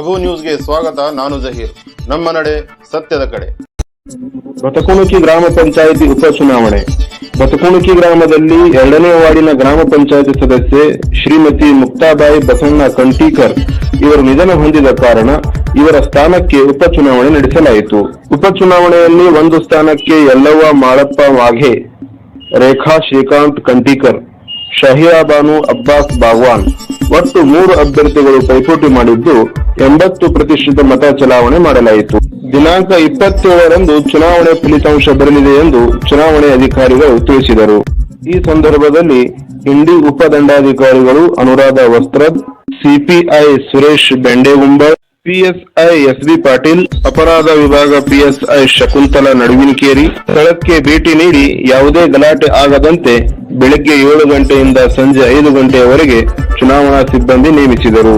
ಅಬು ನ್ಯೂಸ್ಗೆ ಸ್ವಾಗತ. ನಾನು ಜಹೀರ್. ನಮ್ಮ ನಡೆ ಸತ್ಯದ ಕಡೆ. ಬತಕುಣಕಿ ಗ್ರಾಮ ಪಂಚಾಯಿತಿ ಉಪಚುನಾವಣೆ. ಬತಕುಣಕಿ ಗ್ರಾಮದಲ್ಲಿ 2ನೇ ವಾರ್ಡಿನ ಗ್ರಾಮ ಪಂಚಾಯಿತಿ ಸದಸ್ಯೆ ಶ್ರೀಮತಿ ಮುಕ್ತಾಬಾಯಿ ಬಸಣ್ಣ ಕಂಟೀಕರ್ ಇವರು ನಿಧನ ಹೊಂದಿದ ಕಾರಣ ಇವರ ಸ್ಥಾನಕ್ಕೆ ಉಪಚುನಾವಣೆ ನಡೆಸಲಾಯಿತು. ಉಪಚುನಾವಣೆಯಲ್ಲಿ ಒಂದು ಸ್ಥಾನಕ್ಕೆ ಯಲ್ಲವ್ವ ಮಾಳಪ್ಪ ವಾಘೆ, ರೇಖಾ ಶ್ರೀಕಾಂತ್ ಕಂಟೀಕರ್, ಶಹೀರಾ ಬಾನು ಅಬ್ಬಾಸ್ ಬಾಗ್ವಾನ್ ಒಟ್ಟು 3 ಅಭ್ಯರ್ಥಿಗಳು ಪೈಪೋಟಿ ಮಾಡಿದ್ದು 80% ಮತ ಚಲಾವಣೆ ಮಾಡಲಾಯಿತು. ದಿನಾಂಕ 27ರಂದು ಚುನಾವಣೆ ಫಲಿತಾಂಶ ಬರಲಿದೆ ಎಂದು ಚುನಾವಣೆ ಅಧಿಕಾರಿಗಳು ತಿಳಿಸಿದರು. ಈ ಸಂದರ್ಭದಲ್ಲಿ ಇಂಡಿ ಉಪದಂಡಾಧಿಕಾರಿಗಳು Anuradha Vastrad, CPI Suresh Bendegumba, PSI SB Patil, ಅಪರಾಧ ವಿಭಾಗ ಪಿಎಸ್ಐ ಶಕುಂತಲಾ ನಡುವಿನಕೇರಿ ಸ್ಥಳಕ್ಕೆ ಭೇಟಿ ನೀಡಿ ಯಾವುದೇ ಗಲಾಟೆ ಆಗದಂತೆ ಬೆಳಗ್ಗೆ 7 ಗಂಟೆಯಿಂದ ಸಂಜೆ 5 ಗಂಟೆಯವರೆಗೆ ಚುನಾವಣಾ ಸಿಬ್ಬಂದಿ ನೇಮಿಸಿದರು.